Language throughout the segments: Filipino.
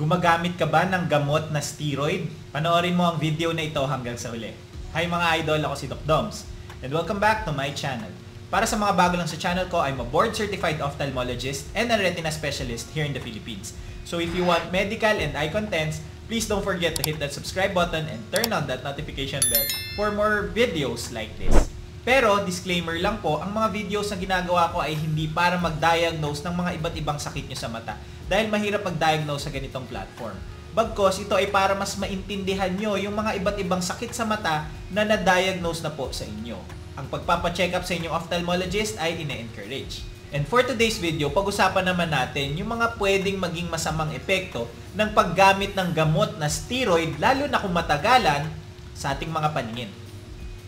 Gumagamit ka ba ng gamot na steroid? Panoorin mo ang video na ito hanggang sa huli. Hi mga idol, ako si Doc Doms. And welcome back to my channel. Para sa mga bago lang sa channel ko, I'm a board-certified ophthalmologist and a retina specialist here in the Philippines. So if you want medical and eye contents, please don't forget to hit that subscribe button and turn on that notification bell for more videos like this. Pero disclaimer lang po, ang mga videos na ginagawa ko ay hindi para mag-diagnose ng mga iba't ibang sakit nyo sa mata. Dahil mahirap mag-diagnose sa ganitong platform. Bagkos, ito ay para mas maintindihan nyo yung mga iba't ibang sakit sa mata na na-diagnose na po sa inyo. Ang pagpapacheck up sa inyong ophthalmologist ay ine-encourage. And for today's video, pag-usapan naman natin yung mga pwedeng maging masamang epekto ng paggamit ng gamot na steroid, lalo na kung matagalan sa ating mga paningin.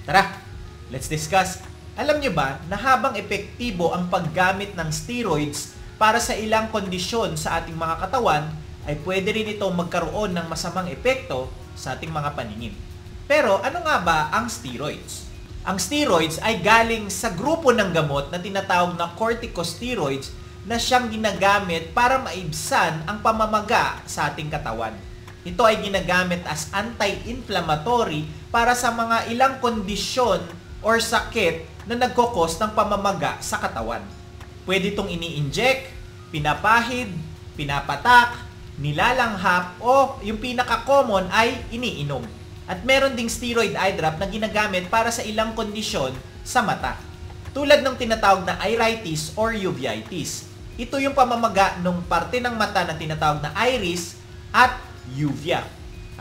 Tara, let's discuss. Alam nyo ba na habang epektibo ang paggamit ng steroids para sa ilang kondisyon sa ating mga katawan, ay pwede rin ito magkaroon ng masamang epekto sa ating mga paningin. Pero ano nga ba ang steroids? Ang steroids ay galing sa grupo ng gamot na tinatawag na corticosteroids na siyang ginagamit para maibsan ang pamamaga sa ating katawan. Ito ay ginagamit as anti-inflammatory para sa mga ilang kondisyon or sakit na nagkokos ng pamamaga sa katawan. Pwede itong ini-inject, pinapahid, pinapatak, nilalanghap, o yung pinaka-common ay iniinom. At meron ding steroid eye drop na ginagamit para sa ilang kondisyon sa mata. Tulad ng tinatawag na iritis or uveitis. Ito yung pamamaga ng parte ng mata na tinatawag na iris at uvea.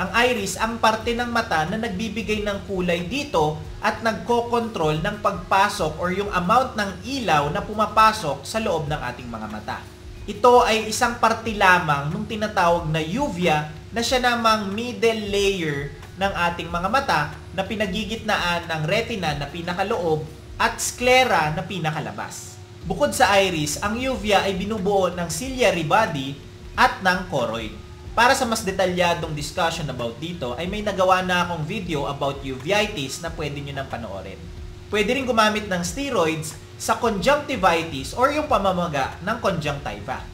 Ang iris ang parte ng mata na nagbibigay ng kulay dito at nagko-control ng pagpasok or yung amount ng ilaw na pumapasok sa loob ng ating mga mata. Ito ay isang parte lamang nung tinatawag na uvea na siya namang middle layer ng ating mga mata na pinagigitnaan ng retina na pinakaloob at sclera na pinakalabas. Bukod sa iris, ang uvea ay binubuo ng ciliary body at ng choroid. Para sa mas detalyadong discussion about dito, ay may nagawa na akong video about uveitis na pwede nyo nang panoorin. Pwede rin gumamit ng steroids sa conjunctivitis or yung pamamaga ng conjunctiva.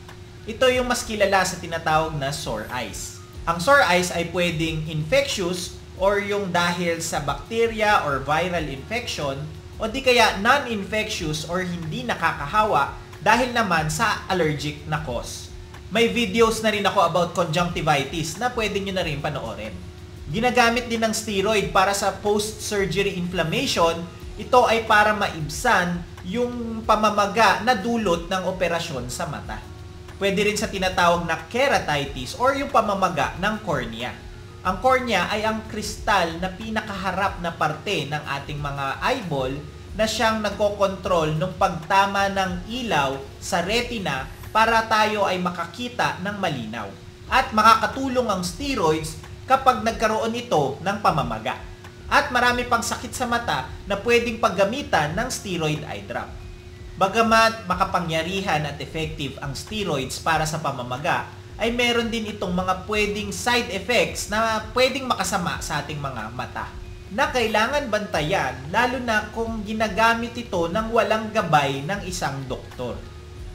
Ito yung mas kilala sa tinatawag na sore eyes. Ang sore eyes ay pwedeng infectious or yung dahil sa bacteria or viral infection o di kaya non-infectious or hindi nakakahawa dahil naman sa allergic na cause. May videos na rin ako about conjunctivitis na pwede nyo na rin panoorin. Ginagamit din ng steroid para sa post-surgery inflammation. Ito ay para maibsan yung pamamaga na dulot ng operasyon sa mata. Pwede rin sa tinatawag na keratitis or yung pamamaga ng cornea. Ang cornea ay ang kristal na pinakaharap na parte ng ating mga eyeball na siyang nagkokontrol ng pagtama ng ilaw sa retina para tayo ay makakita ng malinaw. At makakatulong ang steroids kapag nagkaroon ito ng pamamaga. At marami pang sakit sa mata na pwedeng paggamitan ng steroid eye drop. Bagamat makapangyarihan at effective ang steroids para sa pamamaga, ay meron din itong mga pwedeng side effects na pwedeng makasama sa ating mga mata, na kailangan bantayan lalo na kung ginagamit ito ng walang gabay ng isang doktor.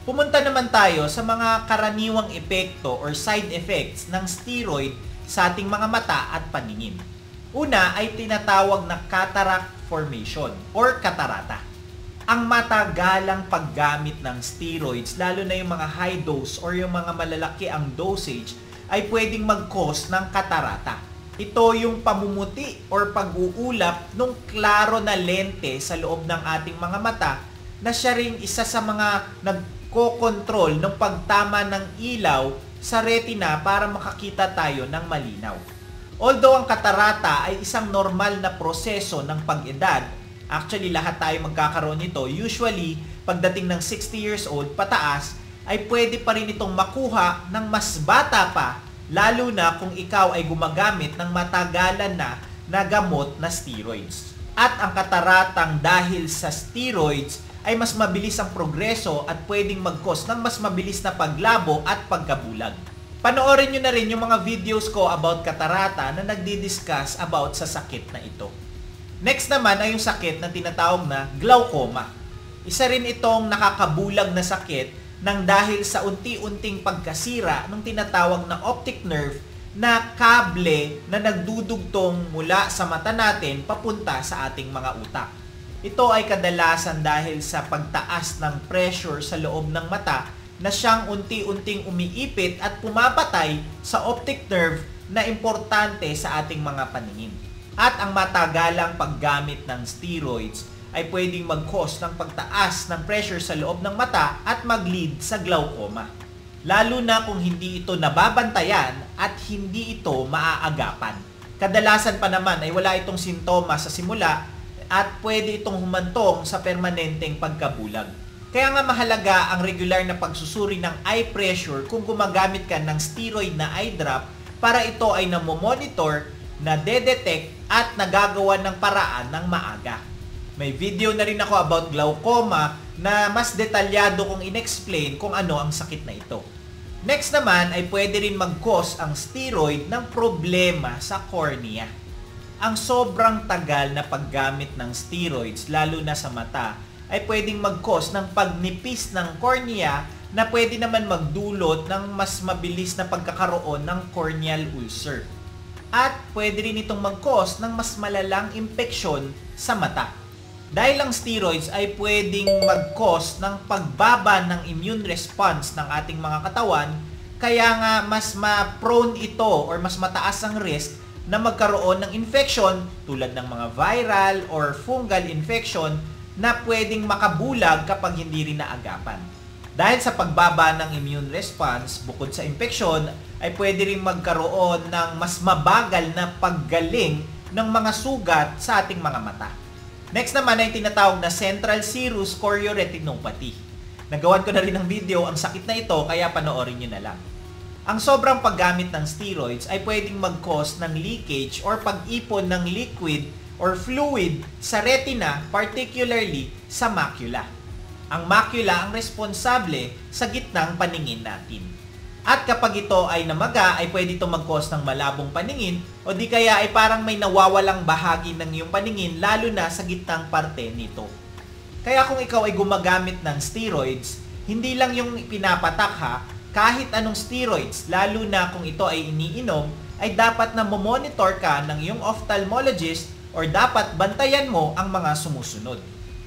Pumunta naman tayo sa mga karaniwang epekto or side effects ng steroid sa ating mga mata at paningin. Una ay tinatawag na cataract formation or katarata. Ang matagalang paggamit ng steroids, lalo na yung mga high dose or yung mga malalaki ang dosage, ay pwedeng mag-cause ng katarata. Ito yung pamumuti or pag-uulap ng klaro na lente sa loob ng ating mga mata na siya ring isa sa mga nagko-control ng pagtama ng ilaw sa retina para makakita tayo ng malinaw. Although ang katarata ay isang normal na proseso ng pag-edad, actually lahat tayo magkakaroon nito, usually pagdating ng 60 years old pataas, ay pwede pa rin itong makuha ng mas bata pa, lalo na kung ikaw ay gumagamit ng matagalan na gamot na steroids. At ang kataratang dahil sa steroids ay mas mabilis ang progreso at pwedeng mag-cause ng mas mabilis na paglabo at pagkabulag. Panoorin nyo na rin yung mga videos ko about katarata na nagdi-discuss about sa sakit na ito. Next naman ay yung sakit na tinatawag na glaucoma. Isa rin itong nakakabulag na sakit nang dahil sa unti-unting pagkasira ng tinatawag na optic nerve na kable na nagdudugtong mula sa mata natin papunta sa ating mga utak. Ito ay kadalasan dahil sa pagtaas ng pressure sa loob ng mata na siyang unti-unting umiipit at pumapatay sa optic nerve na importante sa ating mga paningin. At ang matagalang paggamit ng steroids ay pwedeng mag-cause ng pagtaas ng pressure sa loob ng mata at mag-lead sa glaucoma. Lalo na kung hindi ito nababantayan at hindi ito maaagapan. Kadalasan pa naman ay wala itong sintomas sa simula at pwede itong humantong sa permanenteng pagkabulag. Kaya nga mahalaga ang regular na pagsusuri ng eye pressure kung gumagamit ka ng steroid na eye drop para ito ay namomonitor, nadedetect at nagagawa ng paraan ng maaga. May video na rin ako about glaucoma na mas detalyado kong inexplain kung ano ang sakit na ito. Next naman ay pwede rin mag-cause ang steroid ng problema sa cornea. Ang sobrang tagal na paggamit ng steroids, lalo na sa mata, ay pwedeng mag-cause ng pagnipis ng cornea na pwede naman magdulot ng mas mabilis na pagkakaroon ng corneal ulcer. At pwede rin itong mag-cause ng mas malalang impeksyon sa mata. Dahil ang steroids ay pwedeng mag-cause ng pagbaba ng immune response ng ating mga katawan, kaya nga mas ma-prone ito or mas mataas ang risk na magkaroon ng infection tulad ng mga viral or fungal infection na pwedeng makabulag kapag hindi rin naagapan. Dahil sa pagbaba ng immune response, bukod sa infection, ay pwede rin magkaroon ng mas mabagal na paggaling ng mga sugat sa ating mga mata. Next naman ay tinatawag na central serous chorioretinopathy. Nagawan ko na rin ng video ang sakit na ito kaya panoorin nyo na lang. Ang sobrang paggamit ng steroids ay pwedeng mag-cause ng leakage or pag-ipon ng liquid or fluid sa retina, particularly sa macula. Ang macula ang responsable sa gitnang paningin natin. At kapag ito ay namaga, ay pwede ito mag-cause ng malabong paningin o di kaya ay parang may nawawalang bahagi ng iyong paningin lalo na sa gitnang parte nito. Kaya kung ikaw ay gumagamit ng steroids, hindi lang yung pinapatak ha, kahit anong steroids, lalo na kung ito ay iniinom, ay dapat na monitor ka ng iyong ophthalmologist or dapat bantayan mo ang mga sumusunod.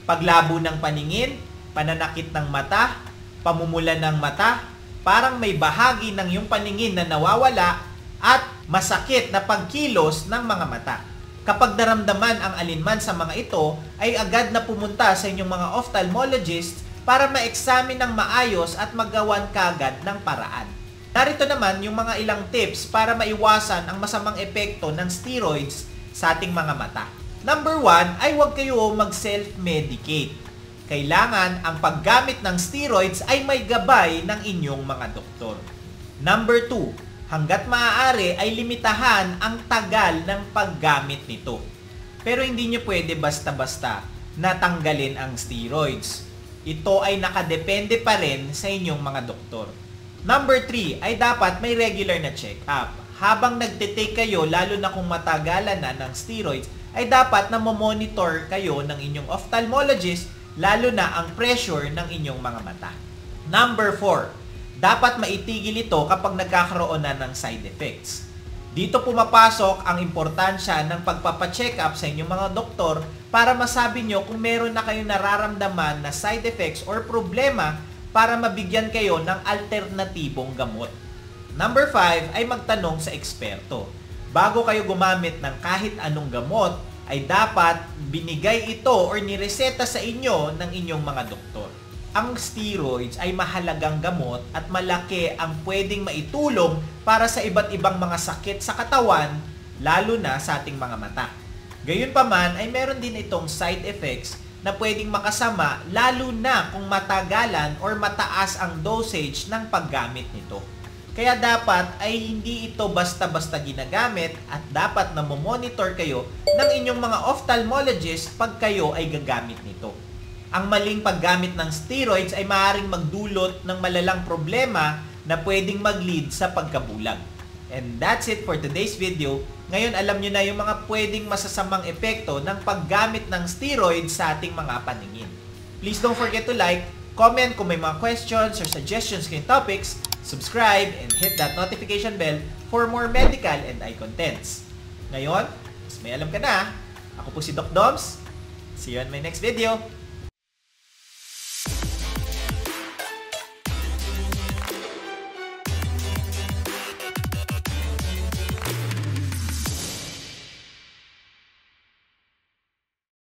Paglabo ng paningin, pananakit ng mata, pamumula ng mata, parang may bahagi ng iyong paningin na nawawala at masakit na pagkilos ng mga mata. Kapag naramdaman ang alinman sa mga ito, ay agad na pumunta sa inyong mga ophthalmologist para ma-examine ng maayos at magawan kagad ng paraan. Narito naman yung mga ilang tips para maiwasan ang masamang epekto ng steroids sa ating mga mata. Number 1 ay huwag kayo mag-self-medicate. Kailangan ang paggamit ng steroids ay may gabay ng inyong mga doktor. Number 2, hanggat maaari ay limitahan ang tagal ng paggamit nito. Pero hindi nyo pwede basta-basta natanggalin ang steroids. Ito ay nakadepende pa rin sa inyong mga doktor. Number 3 ay dapat may regular na check-up. Habang nagtitake kayo, lalo na kung matagalan na ng steroids, ay dapat na monitor kayo ng inyong ophthalmologist lalo na ang pressure ng inyong mga mata. Number 4, dapat maitigil ito kapag nagkakaroon na ng side effects. Dito pumapasok ang importansya ng pagpapacheck up sa inyong mga doktor para masabi nyo kung meron na kayong nararamdaman na side effects or problema para mabigyan kayo ng alternatibong gamot. Number 5 ay magtanong sa eksperto. Bago kayo gumamit ng kahit anong gamot, ay dapat binigay ito or nireseta sa inyo ng inyong mga doktor. Ang steroids ay mahalagang gamot at malaki ang pwedeng maitulong para sa iba't ibang mga sakit sa katawan, lalo na sa ating mga mata. Gayunpaman ay meron din itong side effects na pwedeng makasama lalo na kung matagalan or mataas ang dosage ng paggamit nito. Kaya dapat ay hindi ito basta-basta ginagamit at dapat na monitor kayo ng inyong mga ophthalmologist pag kayo ay gagamit nito. Ang maling paggamit ng steroids ay maaaring magdulot ng malalang problema na pwedeng mag-lead sa pagkabulag. And that's it for today's video. Ngayon alam nyo na yung mga pwedeng masasamang epekto ng paggamit ng steroids sa ating mga paningin. Please don't forget to like, Comment kung may mga questions or suggestions kayong topics, subscribe, and hit that notification bell for more medical and eye contents. Ngayon, mas may alam ka na. Ako po si Doc Doms. See you on my next video.